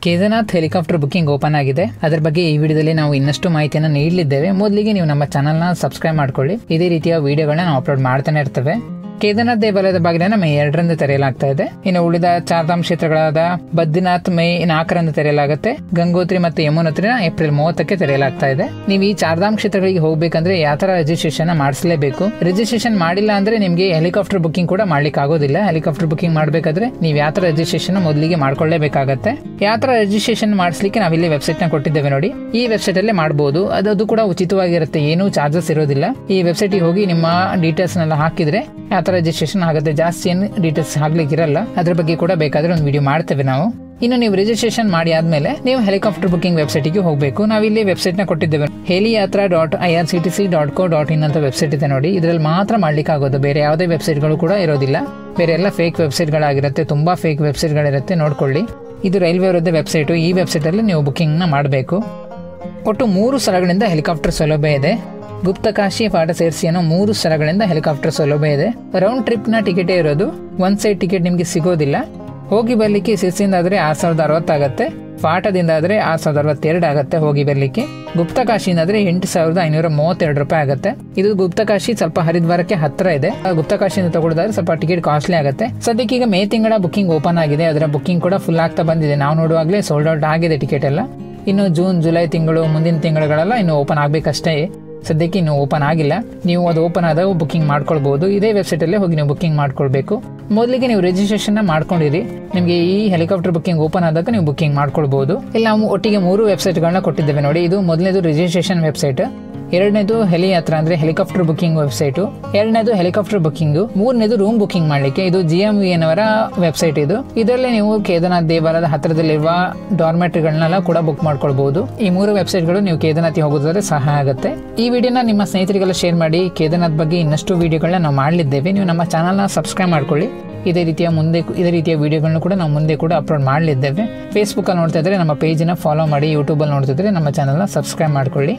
Kedarnath helicopter booking open ಆಗಿದೆ. ಅದರ ಬಗ್ಗೆ ಈ ವಿಡಿಯೋದಲ್ಲಿ ನಾವು ಇನ್ನಷ್ಟು ಮಾಹಿತಿಯನ್ನು ನೀಡಲಿದ್ದೇವೆ. ಮೊದಲಿಗೆ ನೀವು ನಮ್ಮ ಚಾನಲ್ನ ಸಬ್ಸ್ಕ್ರೈಬ್ ಮಾಡ್ಕೊಳ್ಳಿ. ಇದೇ ರೀತಿಯ ವಿಡಿಯೋಗಳನ್ನ ನಾವು ಅಪ್ಲೋಡ್ ಮಾಡ್ತಾನೆ ಇರ್ತೇವೆ. ಕೇದಾರ್ನಾಥ್ ದೇವಾಲಯದ ಬಾಗಿಲನ್ನು ಮೇ 2ರಂದು ತೆರೆಯಲಾಗ್ತಾ ಇದೆ. ಇನ್ನು ಉಳಿದ ಚಾರ್ಧಾಮ್ ಕ್ಷೇತ್ರಗಳಾದ ಬದ್ರಿನಾಥ್ ಮೇ 4ರಂದು ತೆರೆಯಲಾಗುತ್ತೆ. ಗಂಗೋತ್ರಿ ಮತ್ತು ಯಮುನೋತ್ರಿನ ಏಪ್ರಿಲ್ 30ಕ್ಕೆ ತೆರೆಯಲಾಗ್ತಾ ಇದೆ. ನೀವು ಈ ಚಾರ್ಧಾಮ್ ಕ್ಷೇತ್ರಗಳಿಗೆ ಹೋಗ್ಬೇಕಂದ್ರೆ ಯಾವ ತರ ರಿಜಿಸ್ಟ್ರೇಷನ್ ಮಾಡಿಸಲೇಬೇಕು. ರಿಜಿಸ್ಟ್ರೇಷನ್ ಮಾಡಿಲ್ಲ ಅಂದ್ರೆ ನಿಮಗೆ ಹೆಲಿಕಾಪ್ಟರ್ ಬುಕಿಂಗ್ ಕೂಡ ಮಾಡ್ಲಿಕ್ಕೆ ಆಗೋದಿಲ್ಲ. ಹೆಲಿಕಾಪ್ಟರ್ ಬುಕಿಂಗ್ ಮಾಡಬೇಕಾದ್ರೆ ನೀವು ಯಾವ ತರ ರಿಜಿಸ್ಟ್ರೇಷನ್ ಮೊದಲಿಗೆ ಮಾಡ್ಕೊಳ್ಳೇಬೇಕಾಗತ್ತೆ. ಯಾವ ತರ ರಿಜಿಸ್ಟ್ರೇಷನ್ ಮಾಡಿಸ್ಲಿಕ್ಕೆ ನಾವಿಲ್ಲಿ ವೆಬ್ಸೈಟ್ ನ ಕೊಟ್ಟಿದ್ದೇವೆ ನೋಡಿ. ಈ ವೆಬ್ಸೈಟ್ ಅಲ್ಲೇ ಮಾಡಬಹುದು. ಅದು ಕೂಡ ಉಚಿತವಾಗಿರುತ್ತೆ, ಏನೂ ಚಾರ್ಜಸ್ ಇರೋದಿಲ್ಲ. ಈ ವೆಬ್ಸೈಟ್ ಗೆ ಹೋಗಿ ನಿಮ್ಮ ಡೀಟೇಲ್ಸ್ ನೆಲ್ಲ ಹಾಕಿದ್ರೆ ಯಾವ ತರ ರಿಜಿಸ್ಟ್ರೇಷನ್ ಆಗುತ್ತೆ. ಜಾಸ್ತಿ ಏನು ಡೀಟೇಲ್ಸ್ ಆಗ್ಲಿಕ್ಕೆ ಇರಲ್ಲ. ಅದ್ರ ಬಗ್ಗೆ ಕೂಡ ಬೇಕಾದ್ರೆ ಒಂದು ವಿಡಿಯೋ ಮಾಡ್ತೇವೆ ನಾವು. ಇನ್ನು ನೀವು ರಿಜಿಸ್ಟ್ರೇಷನ್ ಮಾಡಿ ಆದ್ಮೇಲೆ ನೀವು ಹೆಲಿಕಾಪ್ಟರ್ ಬುಕಿಂಗ್ ವೆಬ್ಸೈಟ್ ಗೆ ಹೋಗಬೇಕು. ನಾವಿಲ್ಲಿ ವೆಬ್ಸೈಟ್ ನ ಕೊಟ್ಟಿದ್ದೇವೆ. heliyaatra.irctc.co.in ಅಂತ ವೆಬ್ಸೈಟ್ ಇದೆ ನೋಡಿ. ಇದರಲ್ಲಿ ಮಾತ್ರ ಮಾಡ್ಲಿಕ್ಕೆ ಆಗೋದು, ಬೇರೆ ಯಾವುದೇ ವೆಬ್ಸೈಟ್ ಗಳು ಕೂಡ ಇರೋದಿಲ್ಲ. ಬೇರೆ ಎಲ್ಲ ಫೇಕ್ ವೆಬ್ಸೈಟ್ ಗಳಾಗಿರುತ್ತೆ, ತುಂಬಾ ಫೇಕ್ ವೆಬ್ಸೈಟ್ ಗಳಿರುತ್ತೆ, ನೋಡ್ಕೊಳ್ಳಿ. ಇದು ರೈಲ್ವೆ ಅವರದ್ದೇ ವೆಬ್ಸೈಟ್. ಈ ವೆಬ್ಸೈಟ್ ಅಲ್ಲಿ ನೀವು ಬುಕಿಂಗ್ ನ ಮಾಡಬೇಕು. ಒಟ್ಟು 3 ಸ್ಥಳಗಳಿಂದ ಹೆಲಿಕಾಪ್ಟರ್ ಸೌಲಭ್ಯ ಇದೆ. ಗುಪ್ತಕಾಶಿ, ಪಾಟ ಸೇರಿಸಿ ಅನ್ನೋ 3 ಸ್ಥಳಗಳಿಂದ ಹೆಲಿಕಾಪ್ಟರ್ ಸೌಲಭ್ಯ ಇದೆ. ರೌಂಡ್ ಟ್ರಿಪ್ ನ ಟಿಕೆಟ್ ಇರೋದು, ಒನ್ ಸೈಡ್ ಟಿಕೆಟ್ ನಿಮ್ಗೆ ಸಿಗೋದಿಲ್ಲ. ಹೋಗಿ ಬರ್ಲಿಕ್ಕೆ ಶಿರ್ಸಿಯಿಂದ ಆದ್ರೆ 6060 ಆಗುತ್ತೆ. ಪಾಠದಿಂದ ಆದ್ರೆ 6062 ಆಗುತ್ತೆ ಹೋಗಿ ಬರ್ಲಿಕ್ಕೆ. ಗುಪ್ತಕಾಶಿಯಿಂದ ಆದ್ರೆ 8532 ರೂಪಾಯಿ ಆಗುತ್ತೆ. ಇದು ಗುಪ್ತಕಾಶಿ ಸ್ವಲ್ಪ ಹರಿದ್ವಾರಕ್ಕೆ ಹತ್ರ ಇದೆ. ಗುಪ್ತಕಾಶಿಯಿಂದ ತಗೊಳ್ಳೋದಾದ್ರೆ ಸ್ವಲ್ಪ ಟಿಕೆಟ್ ಕಾಸ್ಟ್ಲಿ ಆಗುತ್ತೆ. ಸದ್ಯಕ್ಕೆ ಈಗ ಮೇ ತಿಂಗಳ ಬುಕಿಂಗ್ ಓಪನ್ ಆಗಿದೆ. ಅದರ ಬುಕಿಂಗ್ ಕೂಡ ಫುಲ್ ಆಗ್ತಾ ಬಂದಿದೆ. ನಾವು ನೋಡುವಾಗಲೇ ಸೋಲ್ಡ್ ಔಟ್ ಆಗಿದೆ ಟಿಕೆಟ್ ಎಲ್ಲ. ಇನ್ನು ಜೂನ್, ಜುಲೈ ತಿಂಗಳು, ಮುಂದಿನ ತಿಂಗಳುಗಳೆಲ್ಲ ಇನ್ನು ಓಪನ್ ಆಗ್ಬೇಕಷ್ಟೇ. ಸದ್ಯಕ್ಕೆ ಇನ್ನು ಓಪನ್ ಆಗಿಲ್ಲ. ನೀವು ಅದು ಓಪನ್ ಆದಾಗ ಬುಕಿಂಗ್ ಮಾಡ್ಕೊಳ್ಬಹುದು. ಇದೇ ವೆಬ್ಸೈಟ್ ಅಲ್ಲೇ ಹೋಗಿ ನೀವು ಬುಕಿಂಗ್ ಮಾಡ್ಕೊಳ್ಬೇಕು. ಮೊದಲಿಗೆ ನೀವು ರಿಜಿಸ್ಟ್ರೇಷನ್ ಮಾಡ್ಕೊಂಡಿರಿ. ನಿಮಗೆ ಈ ಹೆಲಿಕಾಪ್ಟರ್ ಬುಕಿಂಗ್ ಓಪನ್ ಆದಾಗ ನೀವು ಬುಕಿಂಗ್ ಮಾಡ್ಕೊಳ್ಬಹುದು. ಇಲ್ಲ ನಾವು ಒಟ್ಟಿಗೆ 3 ವೆಬ್ಸೈಟ್ ಗಳನ್ನ ಕೊಟ್ಟಿದ್ದೇವೆ ನೋಡಿ. ಇದು ಮೊದಲನೇದು ರಿಜಿಸ್ಟ್ರೇಷನ್ ವೆಬ್ಸೈಟ್, ಎರಡನೇದು ಹೆಲಿಯಾತ್ರಾ ಅಂದ್ರೆ ಹೆಲಿಕಾಪ್ಟರ್ ಬುಕಿಂಗ್ ವೆಬ್ಸೈಟ್, ಎರಡನೇದು ಹೆಲಿಕಾಪ್ಟರ್ ಬುಕಿಂಗ್, ಮೂರನೇದು ರೂಮ್ ಬುಕಿಂಗ್ ಮಾಡ್ಲಿಕ್ಕೆ ಇದು GMVN ಅವರ ವೆಬ್ಸೈಟ್. ಇದರಲ್ಲಿ ನೀವು ಕೇದಾರ್ನಾಥ್ ದೇವಾಲಯದ ಹತ್ತಿರದಲ್ಲಿರುವ ಡಾರ್ಮೆಟ್ರಿಗಳನ್ನೆಲ್ಲ ಕೂಡ ಬುಕ್ ಮಾಡ್ಕೊಳ್ಬಹುದು. ಈ 3 ವೆಬ್ಸೈಟ್ ಗಳು ನೀವು ಕೇದಾರ್ನಾಥ್ ಹೋಗೋದಾದ್ರೆ ಸಹಾಯ ಆಗುತ್ತೆ. ಈ ವಿಡಿಯೋನ ನಿಮ್ಮ ಸ್ನೇಹಿತರಿಗೆಲ್ಲ ಶೇರ್ ಮಾಡಿ. ಕೇದಾರ್ನಾಥ್ ಬಗ್ಗೆ ಇನ್ನಷ್ಟು ವಿಡಿಯೋಗಳನ್ನ ನಾವು ಮಾಡಲಿದ್ದೇವೆ. ನೀವು ನಮ್ಮ ಚಾನಲ್ನ ಸಬ್ಸ್ಕ್ರೈಬ್ ಮಾಡ್ಕೊಳ್ಳಿ. ಇದೇ ರೀತಿಯ ವಿಡಿಯೋಗಳನ್ನ ಕೂಡ ನಾವು ಮುಂದೆ ಕೂಡ ಅಪ್ಲೋಡ್ ಮಾಡಲಿದ್ದೇವೆ. ಫೇಸ್ಬುಕ್ ಅಲ್ಲಿ ನೋಡ್ತಾ ಇದ್ರೆ ನಮ್ಮ ಪೇಜ್ನ ಫಾಲೋ ಮಾಡಿ. ಯೂಟ್ಯೂಬ್ ಅಲ್ಲಿ ನೋಡ್ತಿದ್ರೆ ನಮ್ಮ ಚಾನಲ್ನ ಸಬ್ಸ್ಕ್ರೈಬ್ ಮಾಡ್ಕೊಳ್ಳಿ.